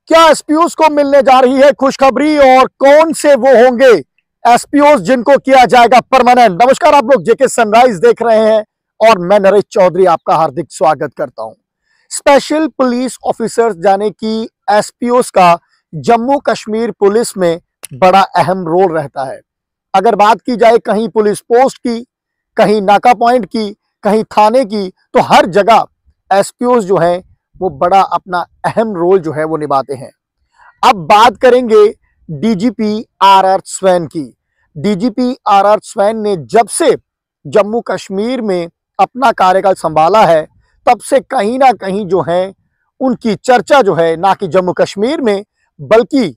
क्या एसपीओस को मिलने जा रही है खुशखबरी और कौन से वो होंगे एसपीओस जिनको किया जाएगा परमानेंट। नमस्कार, आप लोग जेके सनराइज देख रहे हैं और मैं नरेश चौधरी आपका हार्दिक स्वागत करता हूं। स्पेशल पुलिस ऑफिसर्स यानी कि एसपीओस का जम्मू कश्मीर पुलिस में बड़ा अहम रोल रहता है। अगर बात की जाए कहीं पुलिस पोस्ट की, कहीं नाका पॉइंट की, कहीं थाने की, तो हर जगह एसपीओस जो है वो बड़ा अपना अहम रोल जो है वो निभाते हैं। अब बात करेंगे डीजीपी आरआर स्वैन की। डीजीपी आरआर स्वैन ने जब से जम्मू कश्मीर में अपना कार्यकाल संभाला है तब से कहीं ना कहीं जो है उनकी चर्चा जो है ना कि जम्मू कश्मीर में बल्कि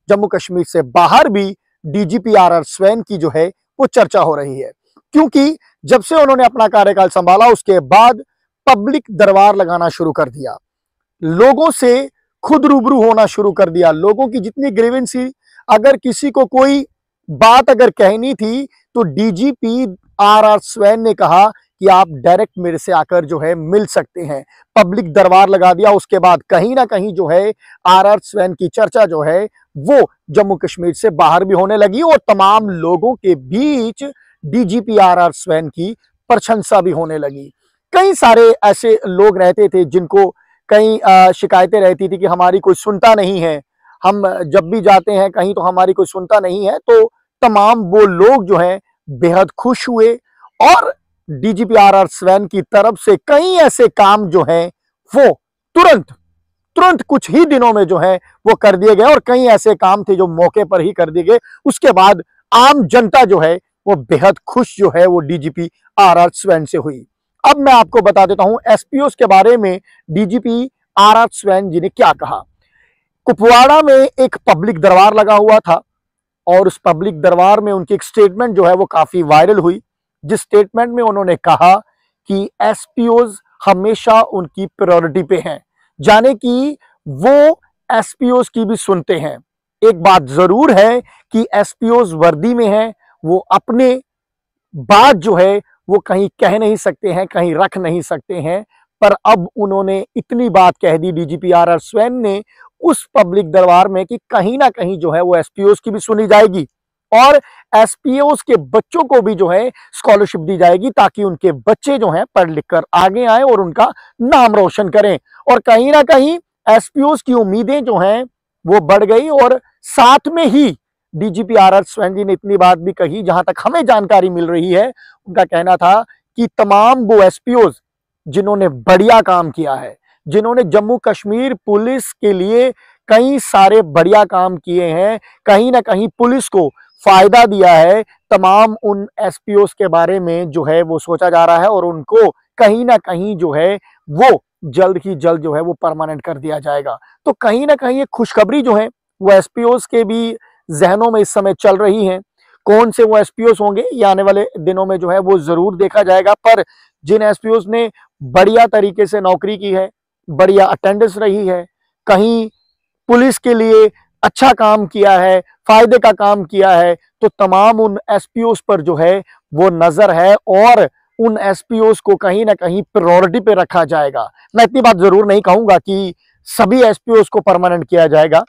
जम्मू कश्मीर से बाहर भी डीजीपी आरआर स्वैन की जो है वो चर्चा हो रही है। क्योंकि जब से उन्होंने अपना कार्यकाल संभाला उसके बाद पब्लिक दरबार लगाना शुरू कर दिया, लोगों से खुद रूबरू होना शुरू कर दिया। लोगों की जितनी ग्रीवेंस थी, अगर किसी को कोई बात अगर कहनी थी तो डीजीपी आरआर स्वैन ने कहा कि आप डायरेक्ट मेरे से आकर जो है मिल सकते हैं। पब्लिक दरबार लगा दिया। उसके बाद कहीं ना कहीं जो है आरआर स्वैन की चर्चा जो है वो जम्मू कश्मीर से बाहर भी होने लगी और तमाम लोगों के बीच डीजीपी आरआर स्वैन की प्रशंसा भी होने लगी। कई सारे ऐसे लोग रहते थे जिनको कई शिकायतें रहती थी कि हमारी कोई सुनता नहीं है, हम जब भी जाते हैं कहीं तो हमारी कोई सुनता नहीं है। तो तमाम वो लोग जो हैं बेहद खुश हुए और डीजीपी आरआर स्वैन की तरफ से कई ऐसे काम जो हैं वो तुरंत कुछ ही दिनों में जो है वो कर दिए गए और कई ऐसे काम थे जो मौके पर ही कर दिए गए। उसके बाद आम जनता जो है वो बेहद खुश जो है वो डीजीपी आरआर स्वैन से हुई। अब मैं आपको बता देता हूं एसपीओस के बारे में डीजीपी आरआर स्वैन जी ने क्या कहा। कुपवाड़ा में एक पब्लिक दरबार लगा हुआ था और उस पब्लिक दरबार में उनकी एक स्टेटमेंट जो है वो काफी वायरल हुई, जिस स्टेटमेंट में उन्होंने कहा कि एसपीओस हमेशा उनकी प्रायोरिटी पे हैं, जाने कि वो एसपीओस की भी सुनते हैं। एक बात जरूर है कि एसपीओस वर्दी में हैं, वो अपने बात जो है वो कहीं कह नहीं सकते हैं, कहीं रख नहीं सकते हैं। पर अब उन्होंने इतनी बात कह दी डीजीपी आरआर स्वैन ने उस पब्लिक दरबार में कि कहीं ना कहीं जो है वो एसपीओस की भी सुनी जाएगी और एसपीओस के बच्चों को भी जो है स्कॉलरशिप दी जाएगी ताकि उनके बच्चे जो हैं पढ़ लिख कर आगे आए और उनका नाम रोशन करें। और कहीं ना कहीं एसपीओस की उम्मीदें जो हैं वो बढ़ गई और साथ में ही डीजीपी आरआर स्वैन जी ने इतनी बात भी कही, जहां तक हमें जानकारी मिल रही है उनका कहना था कि तमाम वो एसपीओस जिन्होंने बढ़िया काम किया है, जिन्होंने जम्मू कश्मीर पुलिस के लिए कई सारे बढ़िया काम किए हैं, कहीं ना कहीं पुलिस को फायदा दिया है, तमाम उन एसपीओस के बारे में जो है वो सोचा जा रहा है और उनको कहीं ना कहीं जो है वो जल्द ही जल्द जो है वो परमानेंट कर दिया जाएगा। तो कहीं ना कहीं ये खुशखबरी जो है वो एसपीओस के भी जहनों में इस समय चल रही हैं। कौन से वो एसपीओस होंगे ये आने वाले दिनों में जो है वो जरूर देखा जाएगा। पर जिन एसपीओस ने बढ़िया तरीके से नौकरी की है, बढ़िया अटेंडेंस रही है, कहीं पुलिस के लिए अच्छा काम किया है, फायदे का काम किया है, तो तमाम उन एसपीओस पर जो है वो नजर है और उन एसपीओस को कहीं ना कहीं प्रायोरिटी पे रखा जाएगा। मैं इतनी बात जरूर नहीं कहूंगा कि सभी एसपीओस को परमानेंट किया जाएगा।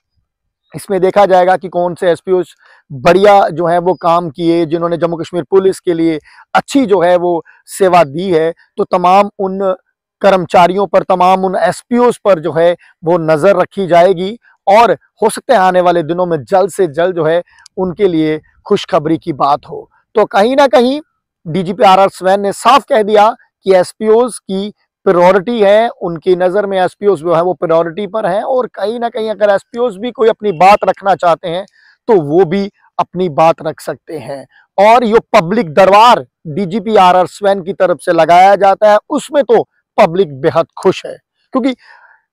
इसमें देखा जाएगा कि कौन से एसपीओस बढ़िया जो है वो काम किए, जिन्होंने जम्मू कश्मीर पुलिस के लिए अच्छी जो है वो सेवा दी है। तो तमाम उन कर्मचारियों पर, तमाम उन एसपीओस पर जो है वो नजर रखी जाएगी और हो सकता है आने वाले दिनों में जल्द से जल्द जो है उनके लिए खुशखबरी की बात हो। तो कहीं ना कहीं डीजीपी आरआर स्वैन ने साफ कह दिया कि एसपीओस की प्रायोरिटी है, उनकी नज़र में एसपीओस जो है वो प्रायोरिटी पर है और कहीं ना कहीं अगर एसपीओस भी कोई अपनी बात रखना चाहते हैं तो वो भी अपनी बात रख सकते हैं। और ये पब्लिक दरबार डीजीपी आरआर स्वैन की तरफ से लगाया जाता है, उसमें तो पब्लिक बेहद खुश है। क्योंकि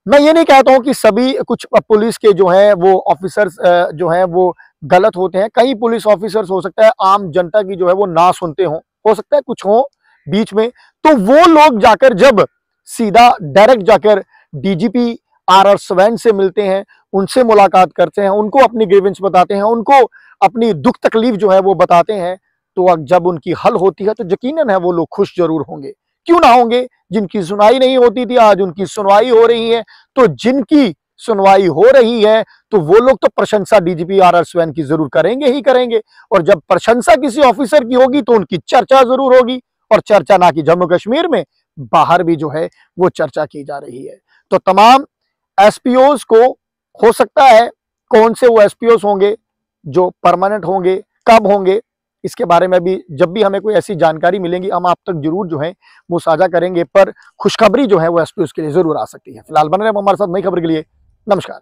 मैं ये नहीं कहता हूं कि सभी कुछ पुलिस के जो है वो ऑफिसर्स जो हैं वो गलत होते हैं। कई पुलिस ऑफिसर्स हो सकता है आम जनता की जो है वो ना सुनते हो सकता है कुछ हो बीच में, तो वो लोग जाकर जब सीधा डायरेक्ट जाकर डीजीपी आरआर स्वैन से मिलते हैं, उनसे मुलाकात करते हैं, उनको अपनी ग्रीवेंस बताते हैं, उनको अपनी दुख तकलीफ जो है वो बताते हैं, तो अब जब उनकी हल होती है तो यकीनन है वो लोग खुश जरूर होंगे। क्यों ना होंगे? जिनकी सुनवाई नहीं होती थी आज उनकी सुनवाई हो रही है, तो जिनकी सुनवाई हो रही है तो वो लोग तो प्रशंसा डीजीपी आर स्वैन की जरूर करेंगे ही करेंगे, और जब प्रशंसा किसी ऑफिसर की होगी तो उनकी चर्चा जरूर होगी, और चर्चा ना कि जम्मू कश्मीर में, बाहर भी जो है वो चर्चा की जा रही है। तो तमाम एसपीओज को हो सकता है, कौन से वो एसपीओज होंगे जो परमानेंट होंगे, कब होंगे, इसके बारे में भी जब भी हमें कोई ऐसी जानकारी मिलेगी हम आप तक जरूर जो है वो साझा करेंगे। पर खुशखबरी जो है वो एसपीओज के लिए जरूर आ सकती है। फिलहाल बने रहे हमारे साथ नई खबर के लिए। नमस्कार।